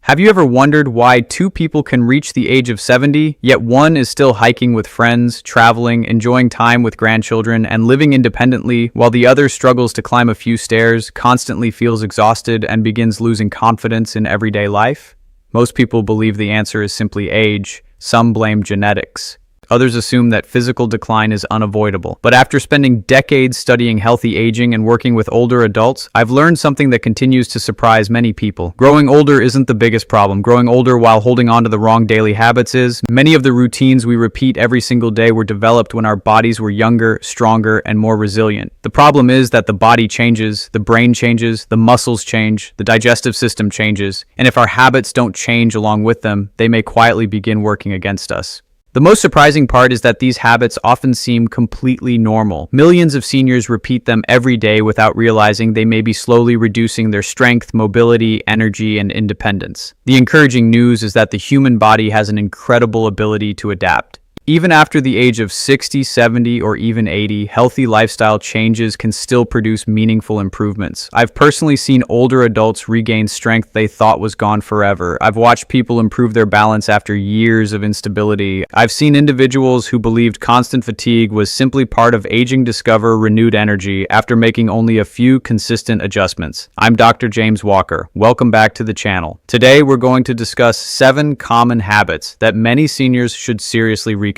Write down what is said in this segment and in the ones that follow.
Have you ever wondered why two people can reach the age of 70, yet one is still hiking with friends, traveling, enjoying time with grandchildren, and living independently, while the other struggles to climb a few stairs, constantly feels exhausted, and begins losing confidence in everyday life? Most people believe the answer is simply age. Some blame genetics. Others assume that physical decline is unavoidable. But after spending decades studying healthy aging and working with older adults, I've learned something that continues to surprise many people. Growing older isn't the biggest problem. Growing older while holding on to the wrong daily habits is. Many of the routines we repeat every single day were developed when our bodies were younger, stronger, and more resilient. The problem is that the body changes, the brain changes, the muscles change, the digestive system changes, and if our habits don't change along with them, they may quietly begin working against us. The most surprising part is that these habits often seem completely normal. Millions of seniors repeat them every day without realizing they may be slowly reducing their strength, mobility, energy, and independence. The encouraging news is that the human body has an incredible ability to adapt. Even after the age of 60, 70, or even 80, healthy lifestyle changes can still produce meaningful improvements. I've personally seen older adults regain strength they thought was gone forever. I've watched people improve their balance after years of instability. I've seen individuals who believed constant fatigue was simply part of aging discover renewed energy after making only a few consistent adjustments. I'm Dr. James Walker. Welcome back to the channel. Today, we're going to discuss 7 common habits that many seniors should seriously reconsider.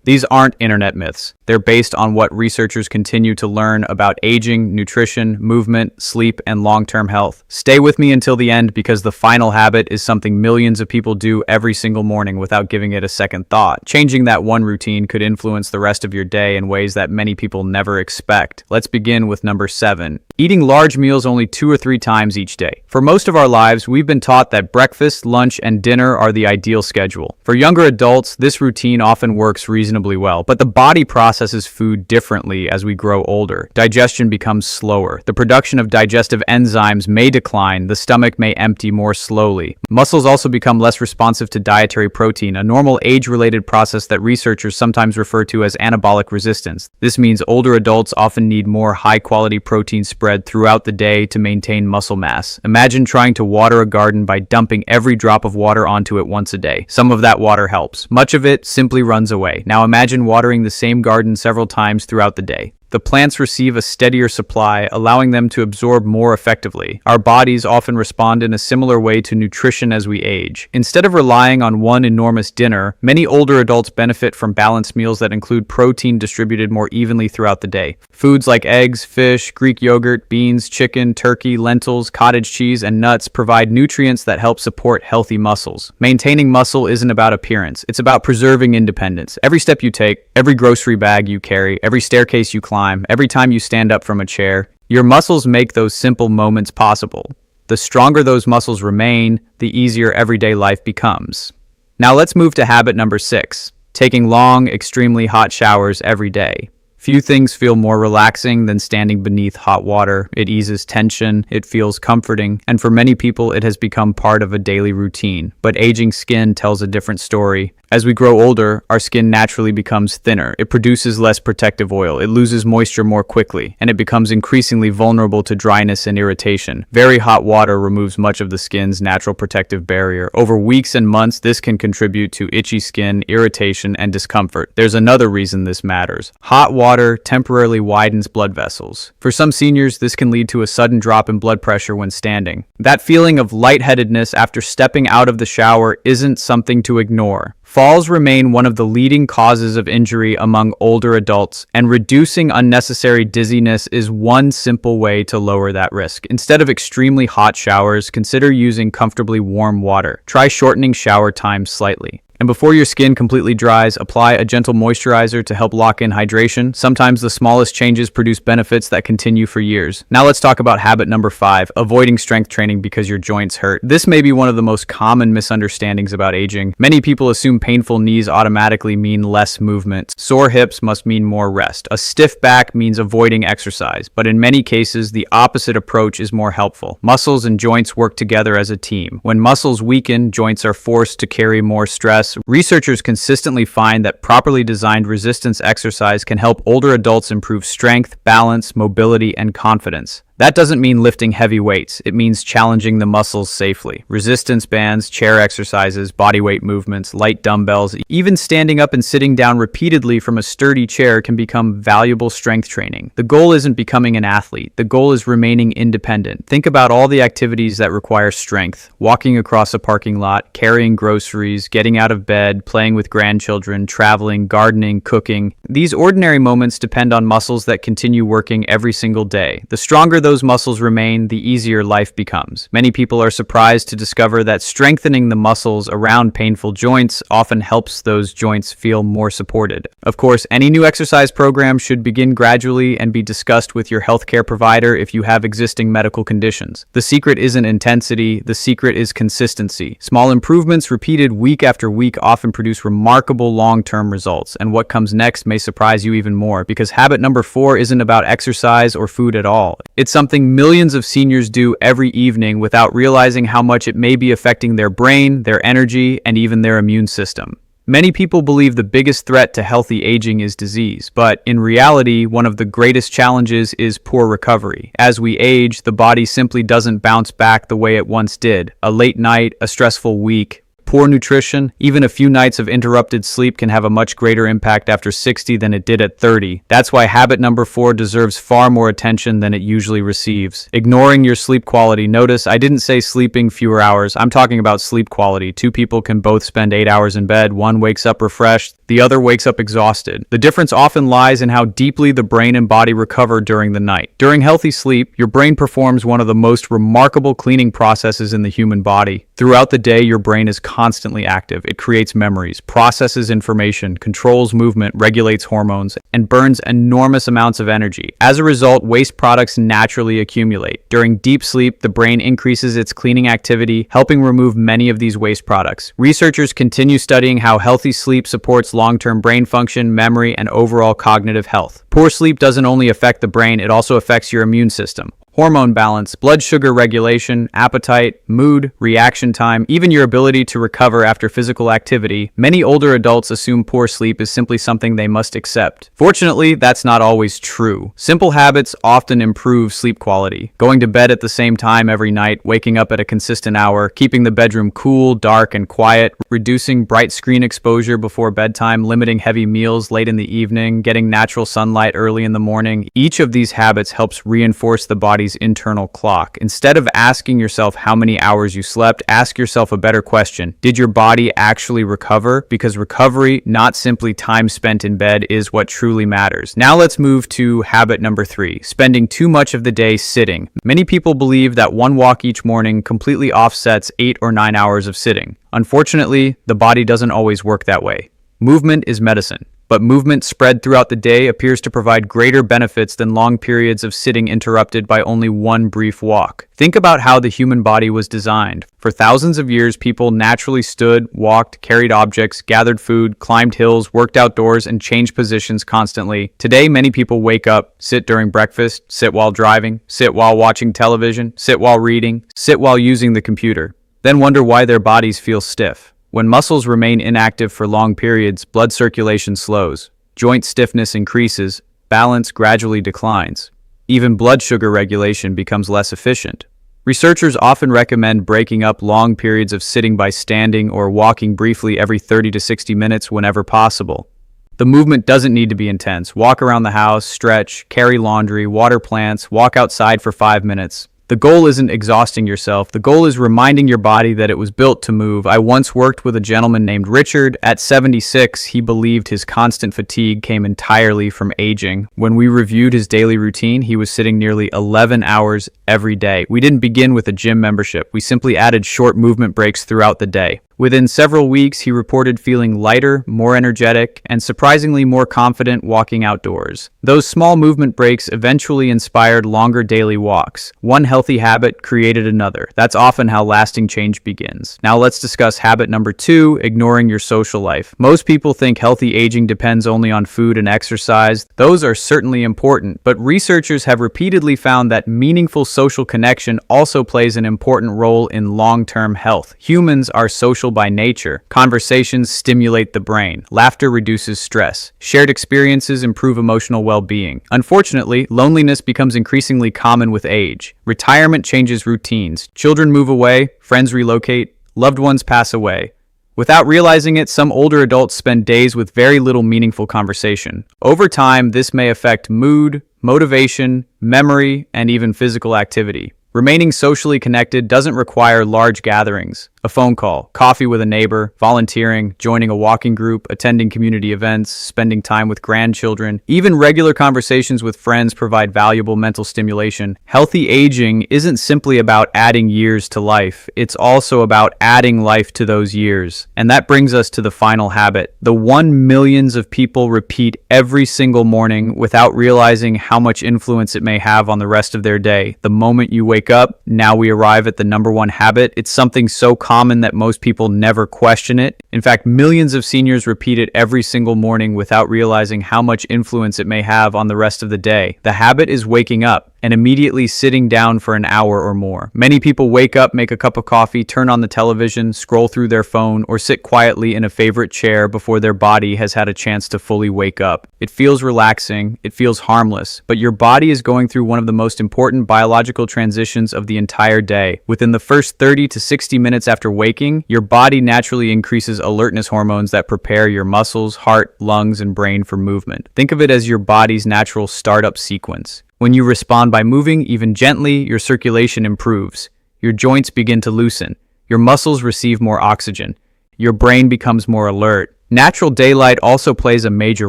These aren't internet myths. They're based on what researchers continue to learn about aging, nutrition, movement, sleep, and long-term health. Stay with me until the end because the final habit is something millions of people do every single morning without giving it a second thought. Changing that one routine could influence the rest of your day in ways that many people never expect. Let's begin with number 7. Eating large meals only 2 or 3 times each day. For most of our lives, we've been taught that breakfast, lunch, and dinner are the ideal schedule. For younger adults, this routine often works reasonably well, but the body processes food differently as we grow older. Digestion becomes slower. The production of digestive enzymes may decline. The stomach may empty more slowly. Muscles also become less responsive to dietary protein, a normal age-related process that researchers sometimes refer to as anabolic resistance. This means older adults often need more high-quality protein spread throughout the day to maintain muscle mass. Imagine trying to water a garden by dumping every drop of water onto it once a day. Some of that water helps. Much of it simply runs away. Now imagine watering the same garden several times throughout the day. The plants receive a steadier supply, allowing them to absorb more effectively. Our bodies often respond in a similar way to nutrition as we age. Instead of relying on one enormous dinner, many older adults benefit from balanced meals that include protein distributed more evenly throughout the day. Foods like eggs, fish, Greek yogurt, beans, chicken, turkey, lentils, cottage cheese, and nuts provide nutrients that help support healthy muscles. Maintaining muscle isn't about appearance. It's about preserving independence. Every step you take, every grocery bag you carry, every staircase you climb, every time you stand up from a chair, your muscles make those simple moments possible. The stronger those muscles remain, the easier everyday life becomes. Now let's move to habit number 6, taking long, extremely hot showers every day. Few things feel more relaxing than standing beneath hot water. It eases tension, it feels comforting, and for many people it has become part of a daily routine. But aging skin tells a different story. As we grow older, our skin naturally becomes thinner. It produces less protective oil, it loses moisture more quickly, and it becomes increasingly vulnerable to dryness and irritation. Very hot water removes much of the skin's natural protective barrier. Over weeks and months, this can contribute to itchy skin, irritation, and discomfort. There's another reason this matters. Hot water temporarily widens blood vessels. For some seniors, this can lead to a sudden drop in blood pressure when standing. That feeling of lightheadedness after stepping out of the shower isn't something to ignore. Falls remain one of the leading causes of injury among older adults, and reducing unnecessary dizziness is one simple way to lower that risk. Instead of extremely hot showers, consider using comfortably warm water. Try shortening shower time slightly. And before your skin completely dries, apply a gentle moisturizer to help lock in hydration. Sometimes the smallest changes produce benefits that continue for years. Now let's talk about habit number 5, avoiding strength training because your joints hurt. This may be one of the most common misunderstandings about aging. Many people assume painful knees automatically mean less movement. Sore hips must mean more rest. A stiff back means avoiding exercise, but in many cases, the opposite approach is more helpful. Muscles and joints work together as a team. When muscles weaken, joints are forced to carry more stress. Researchers consistently find that properly designed resistance exercise can help older adults improve strength, balance, mobility, and confidence. That doesn't mean lifting heavy weights. It means challenging the muscles safely. Resistance bands, chair exercises, bodyweight movements, light dumbbells, even standing up and sitting down repeatedly from a sturdy chair can become valuable strength training. The goal isn't becoming an athlete. The goal is remaining independent. Think about all the activities that require strength. Walking across a parking lot, carrying groceries, getting out of bed, playing with grandchildren, traveling, gardening, cooking. These ordinary moments depend on muscles that continue working every single day. The stronger those muscles remain, the easier life becomes. Many people are surprised to discover that strengthening the muscles around painful joints often helps those joints feel more supported. Of course, any new exercise program should begin gradually and be discussed with your healthcare provider if you have existing medical conditions. The secret isn't intensity, the secret is consistency. Small improvements repeated week after week often produce remarkable long-term results, and what comes next may surprise you even more, because habit number 4 isn't about exercise or food at all. It's something millions of seniors do every evening without realizing how much it may be affecting their brain, their energy, and even their immune system. Many people believe the biggest threat to healthy aging is disease, but in reality, one of the greatest challenges is poor recovery. As we age, the body simply doesn't bounce back the way it once did. A late night, a stressful week, poor nutrition, even a few nights of interrupted sleep can have a much greater impact after 60 than it did at 30. That's why habit number 4 deserves far more attention than it usually receives. Ignoring your sleep quality. Notice, I didn't say sleeping fewer hours. I'm talking about sleep quality. Two people can both spend 8 hours in bed. One wakes up refreshed, the other wakes up exhausted. The difference often lies in how deeply the brain and body recover during the night. During healthy sleep, your brain performs one of the most remarkable cleaning processes in the human body. Throughout the day, your brain is constantly active. It creates memories, processes information, controls movement, regulates hormones, and burns enormous amounts of energy. As a result, waste products naturally accumulate. During deep sleep, the brain increases its cleaning activity, helping remove many of these waste products. Researchers continue studying how healthy sleep supports long-term brain function, memory, and overall cognitive health. Poor sleep doesn't only affect the brain, it also affects your immune system. Hormone balance, blood sugar regulation, appetite, mood, reaction time, even your ability to recover after physical activity. Many older adults assume poor sleep is simply something they must accept. Fortunately, that's not always true. Simple habits often improve sleep quality. Going to bed at the same time every night, waking up at a consistent hour, keeping the bedroom cool, dark, and quiet, reducing bright screen exposure before bedtime, limiting heavy meals late in the evening, getting natural sunlight early in the morning. Each of these habits helps reinforce the body's internal clock. Instead of asking yourself how many hours you slept, ask yourself a better question. Did your body actually recover? Because recovery, not simply time spent in bed, is what truly matters. Now let's move to habit number 3, spending too much of the day sitting. Many people believe that one walk each morning completely offsets 8 or 9 hours of sitting. Unfortunately, the body doesn't always work that way. Movement is medicine. But movement spread throughout the day appears to provide greater benefits than long periods of sitting interrupted by only one brief walk. Think about how the human body was designed. For thousands of years, people naturally stood, walked, carried objects, gathered food, climbed hills, worked outdoors, and changed positions constantly. Today, many people wake up, sit during breakfast, sit while driving, sit while watching television, sit while reading, sit while using the computer, then wonder why their bodies feel stiff. When muscles remain inactive for long periods, blood circulation slows, joint stiffness increases, balance gradually declines. Even blood sugar regulation becomes less efficient. Researchers often recommend breaking up long periods of sitting by standing or walking briefly every 30 to 60 minutes whenever possible. The movement doesn't need to be intense. Walk around the house, stretch, carry laundry, water plants, walk outside for 5 minutes. The goal isn't exhausting yourself. The goal is reminding your body that it was built to move. I once worked with a gentleman named Richard. At 76, he believed his constant fatigue came entirely from aging. When we reviewed his daily routine, he was sitting nearly 11 hours every day. We didn't begin with a gym membership. We simply added short movement breaks throughout the day. Within several weeks, he reported feeling lighter, more energetic, and surprisingly more confident walking outdoors. Those small movement breaks eventually inspired longer daily walks. One healthy habit created another. That's often how lasting change begins. Now let's discuss habit number 2, ignoring your social life. Most people think healthy aging depends only on food and exercise. Those are certainly important, but researchers have repeatedly found that meaningful social connection also plays an important role in long-term health. Humans are social social by nature. Conversations stimulate the brain. Laughter reduces stress. Shared experiences improve emotional well-being. Unfortunately, loneliness becomes increasingly common with age. Retirement changes routines. Children move away, friends relocate, loved ones pass away. Without realizing it, some older adults spend days with very little meaningful conversation. Over time, this may affect mood, motivation, memory, and even physical activity. Remaining socially connected doesn't require large gatherings. A phone call, coffee with a neighbor, volunteering, joining a walking group, attending community events, spending time with grandchildren, even regular conversations with friends provide valuable mental stimulation. Healthy aging isn't simply about adding years to life, it's also about adding life to those years. And that brings us to the final habit, the one millions of people repeat every single morning without realizing how much influence it may have on the rest of their day. The moment you wake up, now we arrive at the number one habit. It's something so common that most people never question it. In fact, millions of seniors repeat it every single morning without realizing how much influence it may have on the rest of the day. The habit is waking up and immediately sitting down for an hour or more. Many people wake up, make a cup of coffee, turn on the television, scroll through their phone, or sit quietly in a favorite chair before their body has had a chance to fully wake up. It feels relaxing, it feels harmless, but your body is going through one of the most important biological transitions of the entire day. Within the first 30 to 60 minutes after waking, your body naturally increases alertness hormones that prepare your muscles, heart, lungs, and brain for movement. Think of it as your body's natural startup sequence. When you respond by moving, even gently, your circulation improves. Your joints begin to loosen. Your muscles receive more oxygen. Your brain becomes more alert. Natural daylight also plays a major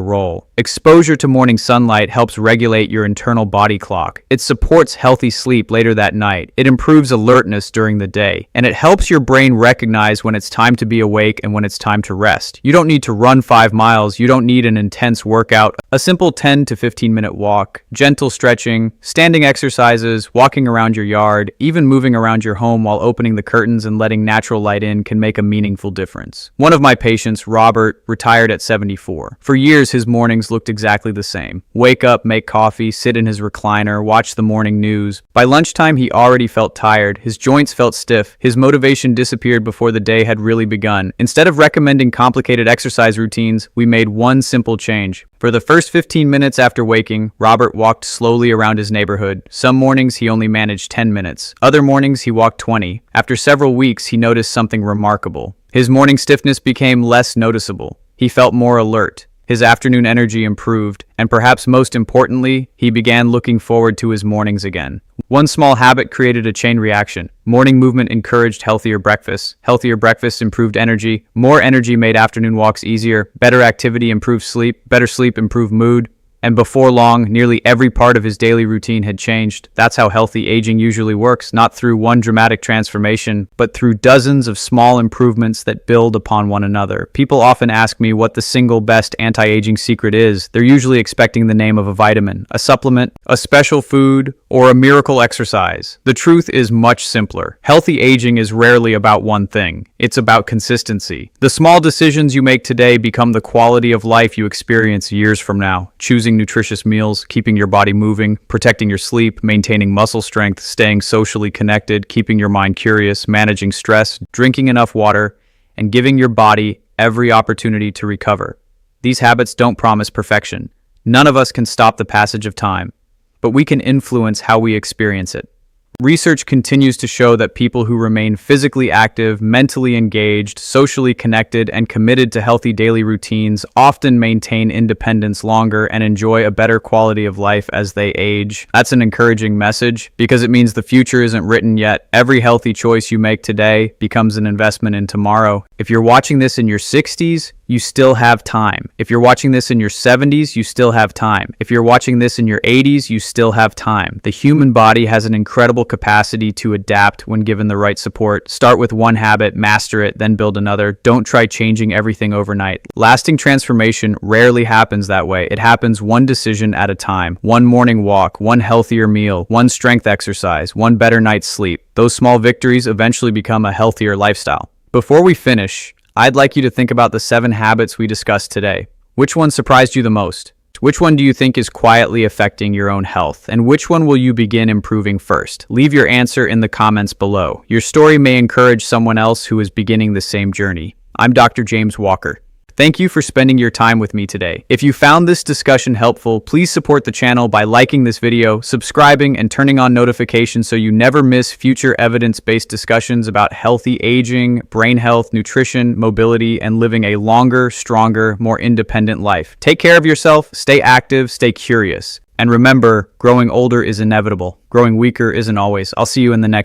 role. Exposure to morning sunlight helps regulate your internal body clock. It supports healthy sleep later that night. It improves alertness during the day. And it helps your brain recognize when it's time to be awake and when it's time to rest. You don't need to run 5 miles. You don't need an intense workout. A simple 10 to 15-minute walk, gentle stretching, standing exercises, walking around your yard, even moving around your home while opening the curtains and letting natural light in can make a meaningful difference. One of my patients, Robert, retired at 74. For years, his mornings looked exactly the same. Wake up, make coffee, sit in his recliner, watch the morning news. By lunchtime, he already felt tired. His joints felt stiff. His motivation disappeared before the day had really begun. Instead of recommending complicated exercise routines, we made one simple change. For the first 15 minutes after waking, Robert walked slowly around his neighborhood. Some mornings he only managed 10 minutes. Other mornings he walked 20. After several weeks, he noticed something remarkable. His morning stiffness became less noticeable. He felt more alert. His afternoon energy improved, and perhaps most importantly, he began looking forward to his mornings again. One small habit created a chain reaction. Morning movement encouraged healthier breakfasts. Healthier breakfasts improved energy. More energy made afternoon walks easier. Better activity improved sleep. Better sleep improved mood. And before long, nearly every part of his daily routine had changed. That's how healthy aging usually works, not through one dramatic transformation, but through dozens of small improvements that build upon one another. People often ask me what the single best anti-aging secret is. They're usually expecting the name of a vitamin, a supplement, a special food, or a miracle exercise. The truth is much simpler. Healthy aging is rarely about one thing. It's about consistency. The small decisions you make today become the quality of life you experience years from now. Choosing nutritious meals, keeping your body moving, protecting your sleep, maintaining muscle strength, staying socially connected, keeping your mind curious, managing stress, drinking enough water, and giving your body every opportunity to recover. These habits don't promise perfection. None of us can stop the passage of time, but we can influence how we experience it. Research continues to show that people who remain physically active, mentally engaged, socially connected, and committed to healthy daily routines often maintain independence longer and enjoy a better quality of life as they age. That's an encouraging message because it means the future isn't written yet. Every healthy choice you make today becomes an investment in tomorrow. If you're watching this in your 60s, you still have time. If you're watching this in your 70s, you still have time. If you're watching this in your 80s, you still have time. The human body has an incredible capacity to adapt when given the right support. Start with one habit, master it, then build another. Don't try changing everything overnight. Lasting transformation rarely happens that way. It happens one decision at a time. One morning walk, one healthier meal, one strength exercise, one better night's sleep. Those small victories eventually become a healthier lifestyle. Before we finish, I'd like you to think about the 7 habits we discussed today. Which one surprised you the most? Which one do you think is quietly affecting your own health? And which one will you begin improving first? Leave your answer in the comments below. Your story may encourage someone else who is beginning the same journey. I'm Dr. James Walker. Thank you for spending your time with me today. If you found this discussion helpful, please support the channel by liking this video, subscribing, and turning on notifications so you never miss future evidence-based discussions about healthy aging, brain health, nutrition, mobility, and living a longer, stronger, more independent life. Take care of yourself, stay active, stay curious. And remember, growing older is inevitable. Growing weaker isn't always. I'll see you in the next